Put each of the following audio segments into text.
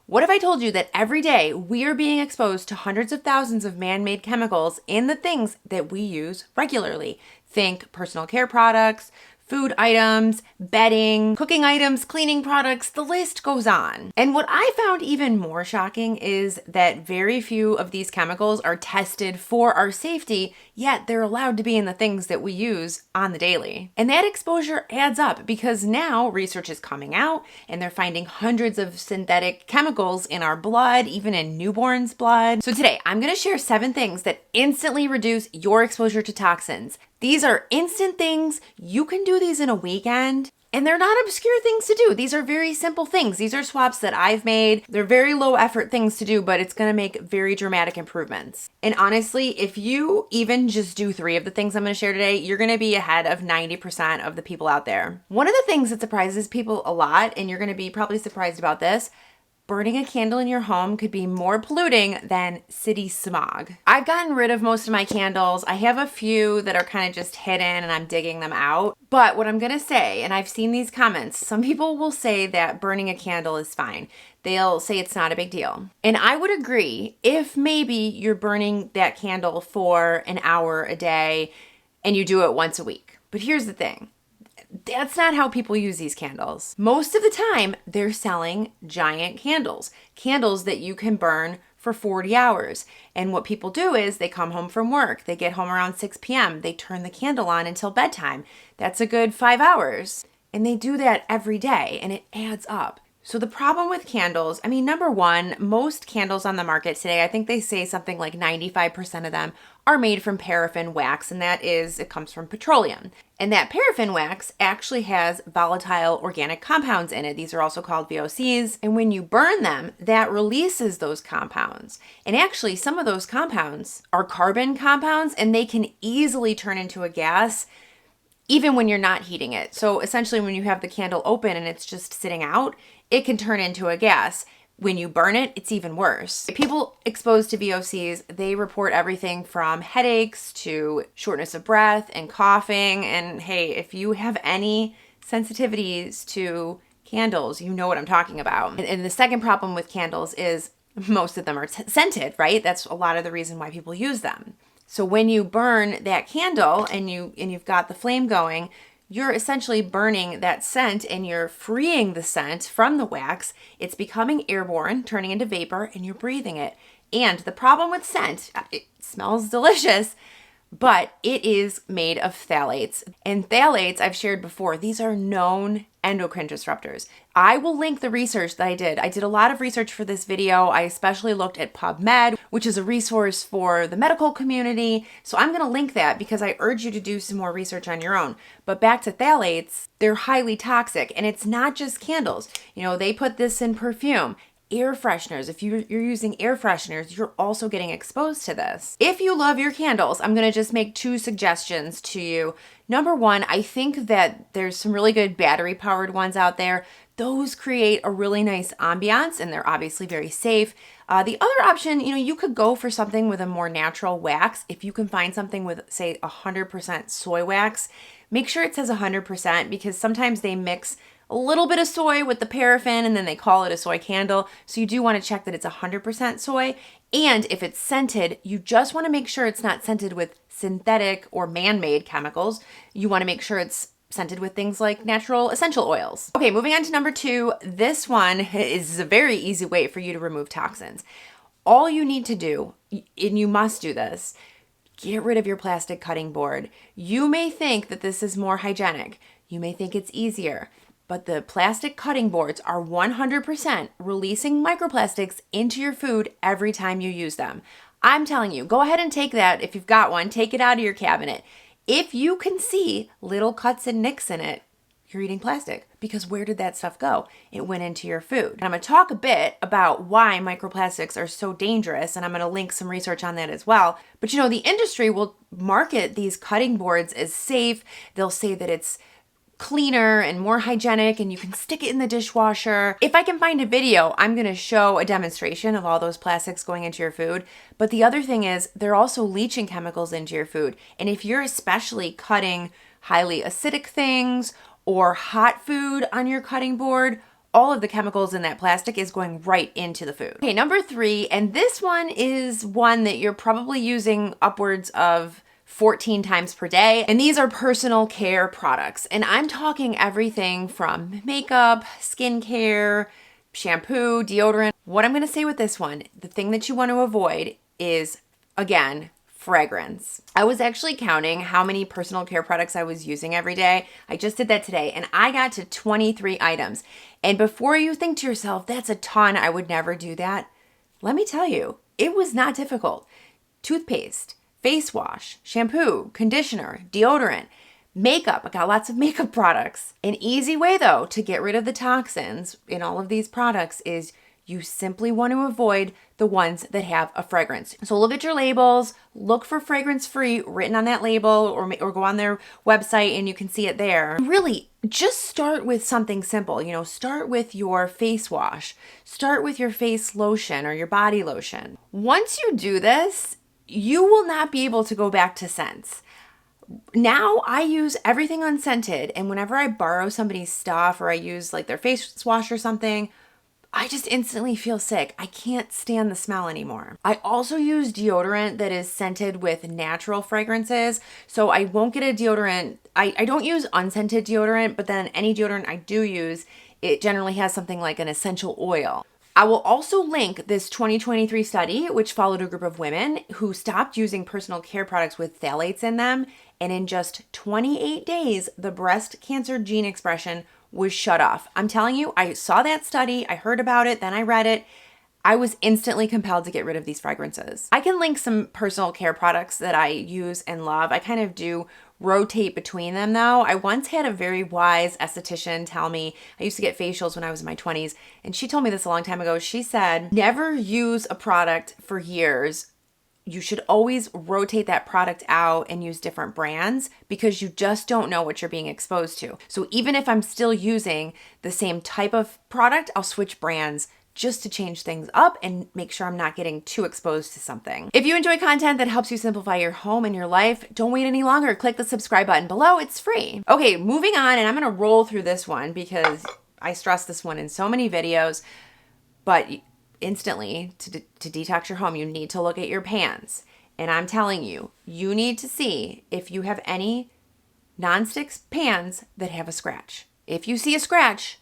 What if I told you that every day we are being exposed to hundreds of thousands of man-made chemicals in the things that we use regularly? Think personal care products, food items, bedding, cooking items, cleaning products, the list goes on. And what I found even more shocking is that very few of these chemicals are tested for our safety, yet they're allowed to be in the things that we use on the daily. And that exposure adds up because now research is coming out and they're finding hundreds of synthetic chemicals in our blood, even in newborns' blood. So today, I'm gonna share 7 things that instantly reduce your exposure to toxins. These are instant things. You can do these in a weekend. And they're not obscure things to do. These are very simple things. These are swaps that I've made. They're very low effort things to do, but it's gonna make very dramatic improvements. And honestly, if you even just do 3 of the things I'm gonna share today, you're gonna be ahead of 90% of the people out there. One of the things that surprises people a lot, and you're gonna be probably surprised about this, burning a candle in your home could be more polluting than city smog. I've gotten rid of most of my candles. I have a few that are kind of just hidden and I'm digging them out. But what I'm gonna say, and I've seen these comments, some people will say that burning a candle is fine. They'll say it's not a big deal. And I would agree if maybe you're burning that candle for an hour a day and you do it once a week. But here's the thing. That's not how people use these candles. Most of the time, they're selling giant candles, candles that you can burn for 40 hours. And what people do is they come home from work, they get home around 6 p.m., they turn the candle on until bedtime. That's a good 5 hours. And they do that every day, and it adds up. So the problem with candles, I mean, number one, most candles on the market today, I think they say something like 95% of them are made from paraffin wax, and it comes from petroleum. And that paraffin wax actually has volatile organic compounds in it. These are also called VOCs. And when you burn them, that releases those compounds. And actually, some of those compounds are carbon compounds, and they can easily turn into a gas even when you're not heating it. So essentially, when you have the candle open and it's just sitting out, it can turn into a gas. When you burn it, it's even worse. People exposed to VOCs, they report everything from headaches to shortness of breath and coughing. And hey, if you have any sensitivities to candles, you know what I'm talking about. And the second problem with candles is most of them are scented, right? That's a lot of the reason why people use them. So when you burn that candle and you've got the flame going, you're essentially burning that scent and you're freeing the scent from the wax. It's becoming airborne, turning into vapor, and you're breathing it. And the problem with scent, it smells delicious, but it is made of phthalates. And phthalates, I've shared before, these are known endocrine disruptors. I will link the research that I did. I did a lot of research for this video. I especially looked at PubMed, which is a resource for the medical community. So I'm gonna link that because I urge you to do some more research on your own. But back to phthalates, they're highly toxic, and it's not just candles. You know, they put this in perfume. Air fresheners. If you're using air fresheners, you're also getting exposed to this. If you love your candles, I'm gonna just make 2 suggestions to you. Number one, I think that there's some really good battery powered ones out there. Those create a really nice ambiance and they're obviously very safe. The other option, you could go for something with a more natural wax. If you can find something with, say, 100% soy wax, make sure it says 100% because sometimes they mix a little bit of soy with the paraffin and then they call it a soy candle. So you do want to check that it's 100% soy. And if it's scented, you just want to make sure it's not scented with synthetic or man-made chemicals. You want to make sure it's scented with things like natural essential oils. Okay, moving on to number 2. This one is a very easy way for you to remove toxins. All you need to do, and you must do this, get rid of your plastic cutting board. You may think that this is more hygienic. You may think it's easier. But the plastic cutting boards are 100% releasing microplastics into your food every time you use them. I'm telling you, go ahead and take that. If you've got one, take it out of your cabinet. If you can see little cuts and nicks in it, you're eating plastic because where did that stuff go? It went into your food. And I'm gonna talk a bit about why microplastics are so dangerous, and I'm gonna link some research on that as well. But the industry will market these cutting boards as safe. They'll say that it's cleaner and more hygienic and you can stick it in the dishwasher. If I can find a video, I'm going to show a demonstration of all those plastics going into your food. But the other thing is they're also leaching chemicals into your food. And if you're especially cutting highly acidic things or hot food on your cutting board, all of the chemicals in that plastic is going right into the food. Okay, number 3, and this one is one that you're probably using upwards of 14 times per day. And these are personal care products. And I'm talking everything from makeup, skincare, shampoo, deodorant. What I'm going to say with this one, the thing that you want to avoid is, again, fragrance. I was actually counting how many personal care products I was using every day. I just did that today and I got to 23 items. And before you think to yourself, that's a ton, I would never do that. Let me tell you, it was not difficult. Toothpaste, face wash, shampoo, conditioner, deodorant, makeup. I got lots of makeup products. An easy way though to get rid of the toxins in all of these products is you simply want to avoid the ones that have a fragrance. So look at your labels, look for fragrance free written on that label, or go on their website and you can see it there. Really, just start with something simple. Start with your face wash, start with your face lotion or your body lotion. Once you do this, you will not be able to go back to scents. Now I use everything unscented, and whenever I borrow somebody's stuff or I use like their face wash or something, I just instantly feel sick. I can't stand the smell anymore. I also use deodorant that is scented with natural fragrances. So I won't get a deodorant. I don't use unscented deodorant, but then any deodorant I do use, it generally has something like an essential oil. I will also link this 2023 study, which followed a group of women who stopped using personal care products with phthalates in them. And in just 28 days, the breast cancer gene expression was shut off. I'm telling you, I saw that study, I heard about it, then I read it. I was instantly compelled to get rid of these fragrances. I can link some personal care products that I use and love. I kind of do rotate between them though. I once had a very wise esthetician tell me, I used to get facials when I was in my 20s, and she told me this a long time ago. She said, never use a product for years. You should always rotate that product out and use different brands because you just don't know what you're being exposed to. So even if I'm still using the same type of product, I'll switch brands just to change things up and make sure I'm not getting too exposed to something. If you enjoy content that helps you simplify your home and your life, don't wait any longer. Click the subscribe button below. It's free. Okay, moving on, and I'm gonna roll through this one because I stress this one in so many videos, but instantly, to detox your home, you need to look at your pans. And I'm telling you, you need to see if you have any nonstick pans that have a scratch. If you see a scratch,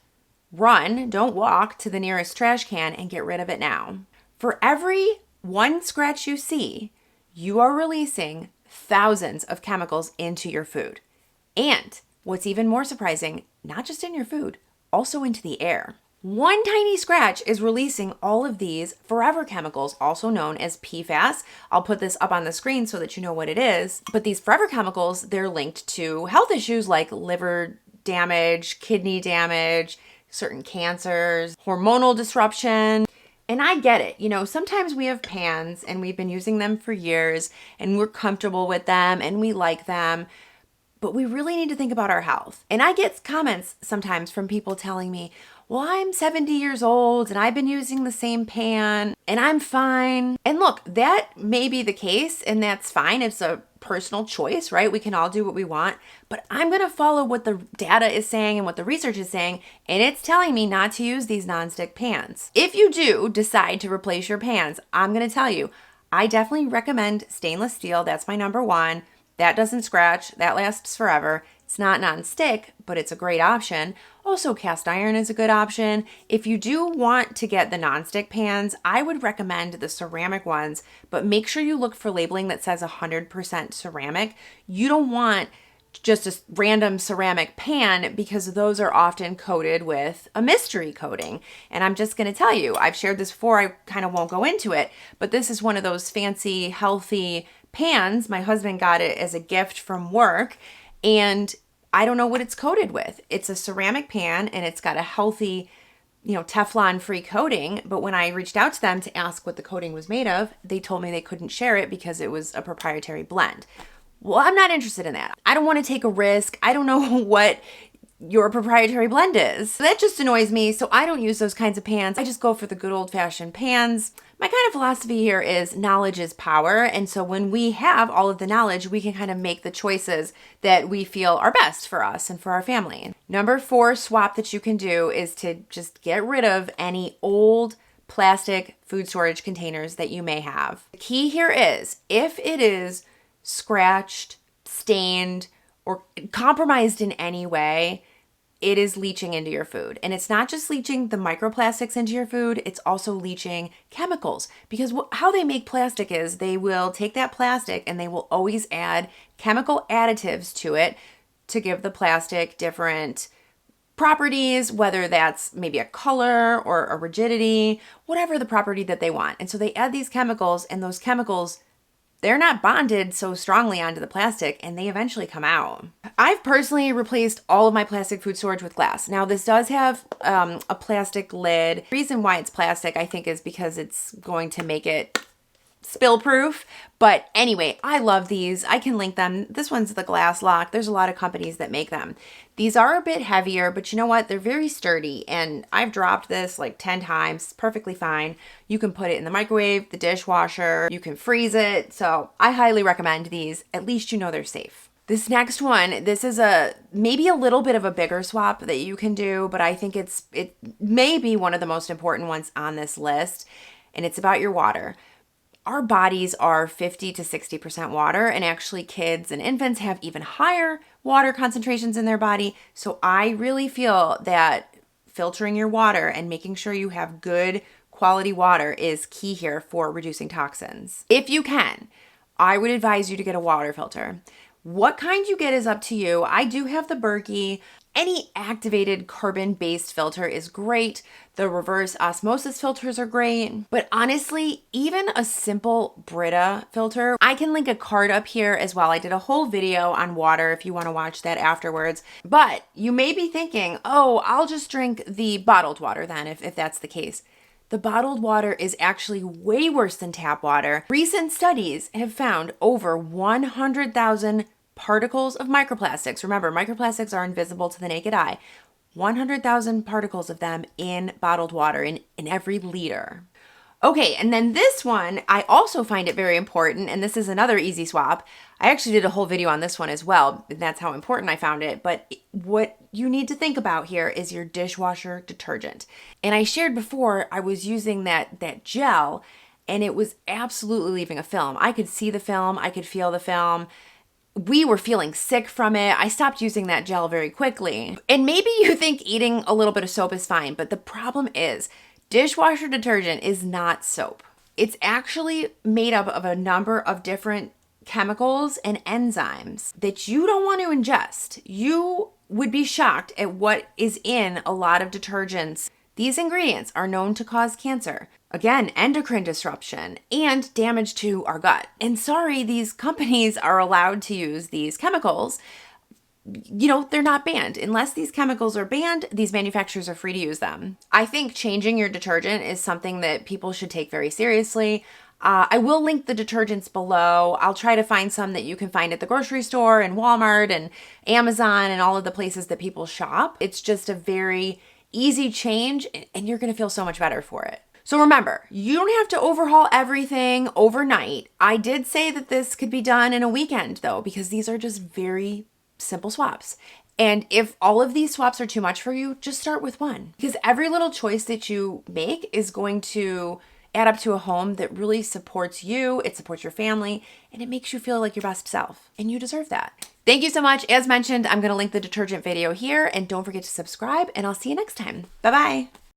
run, don't walk to the nearest trash can and get rid of it now. For every one scratch you see, you are releasing thousands of chemicals into your food. And what's even more surprising, not just in your food, also into the air. One tiny scratch is releasing all of these forever chemicals, also known as PFAS. I'll put this up on the screen so that you know what it is. But these forever chemicals, they're linked to health issues like liver damage, kidney damage, certain cancers, hormonal disruption. And I get it. Sometimes we have pans and we've been using them for years and we're comfortable with them and we like them, but we really need to think about our health. And I get comments sometimes from people telling me, well, I'm 70 years old and I've been using the same pan and I'm fine. And look, that may be the case and that's fine. It's a personal choice, right? We can all do what we want, but I'm going to follow what the data is saying and what the research is saying. And it's telling me not to use these nonstick pans. If you do decide to replace your pans, I'm going to tell you, I definitely recommend stainless steel. That's my number one. That doesn't scratch. That lasts forever. It's not nonstick, but it's a great option. Also, cast iron is a good option. If you do want to get the nonstick pans, I would recommend the ceramic ones, but make sure you look for labeling that says 100% ceramic. You don't want just a random ceramic pan because those are often coated with a mystery coating. And I'm just going to tell you, I've shared this before, I kind of won't go into it, but this is one of those fancy, healthy pans. My husband got it as a gift from work, and I don't know what it's coated with. It's a ceramic pan and it's got a healthy, Teflon-free coating. But when I reached out to them to ask what the coating was made of, they told me they couldn't share it because it was a proprietary blend. Well, I'm not interested in that. I don't want to take a risk. I don't know what your proprietary blend is. So that just annoys me, so I don't use those kinds of pans. I just go for the good old-fashioned pans. My kind of philosophy here is knowledge is power, and so when we have all of the knowledge, we can kind of make the choices that we feel are best for us and for our family. Number 4 swap that you can do is to just get rid of any old plastic food storage containers that you may have. The key here is if it is scratched, stained, or compromised in any way, it is leaching into your food. And it's not just leaching the microplastics into your food, it's also leaching chemicals. Because how they make plastic is they will take that plastic and they will always add chemical additives to it to give the plastic different properties, whether that's maybe a color or a rigidity, whatever the property that they want. And so they add these chemicals, and those chemicals, they're not bonded so strongly onto the plastic, and they eventually come out. I've personally replaced all of my plastic food storage with glass. Now, this does have a plastic lid. The reason why it's plastic, I think, is because it's going to make it spill proof. But anyway, I love these. I can link them. This one's the glass lock. There's a lot of companies that make them. These are a bit heavier, but you know what? They're very sturdy, and I've dropped this like 10 times. Perfectly fine. You can put it in the microwave, the dishwasher, you can freeze it. So I highly recommend these. At least you know they're safe. This next one, this is maybe a little bit of a bigger swap that you can do, but I think it may be one of the most important ones on this list, and it's about your water. Our bodies are 50 to 60% water, and actually kids and infants have even higher water concentrations in their body. So I really feel that filtering your water and making sure you have good quality water is key here for reducing toxins. If you can, I would advise you to get a water filter. What kind you get is up to you. I do have the Berkey. Any activated carbon-based filter is great. The reverse osmosis filters are great. But honestly, even a simple Brita filter, I can link a card up here as well. I did a whole video on water if you want to watch that afterwards. But you may be thinking, oh, I'll just drink the bottled water then, if that's the case. The bottled water is actually way worse than tap water. Recent studies have found over 100,000 particles of microplastics. Remember, microplastics are invisible to the naked eye. 100,000 particles of them in bottled water in every liter. Okay, and then this one, I also find it very important, and this is another easy swap. I actually did a whole video on this one as well, and that's how important I found it. But what you need to think about here is your dishwasher detergent. And I shared before, I was using that gel, and it was absolutely leaving a film. I could see the film, I could feel the film. We were feeling sick from it. I stopped using that gel very quickly. And maybe you think eating a little bit of soap is fine, but the problem is dishwasher detergent is not soap. It's actually made up of a number of different chemicals and enzymes that you don't want to ingest. You would be shocked at what is in a lot of detergents. These ingredients are known to cause cancer. Again, endocrine disruption and damage to our gut. And sorry, these companies are allowed to use these chemicals. You know, they're not banned. Unless these chemicals are banned, these manufacturers are free to use them. I think changing your detergent is something that people should take very seriously. I will link the detergents below. I'll try to find some that you can find at the grocery store and Walmart and Amazon and all of the places that people shop. It's just a very easy change, and you're going to feel so much better for it. So remember, you don't have to overhaul everything overnight. I did say that this could be done in a weekend though, because these are just very simple swaps. And if all of these swaps are too much for you, just start with one. Because every little choice that you make is going to add up to a home that really supports you, it supports your family, and it makes you feel like your best self. And you deserve that. Thank you so much. As mentioned, I'm going to link the detergent video here, and don't forget to subscribe, and I'll see you next time. Bye-bye.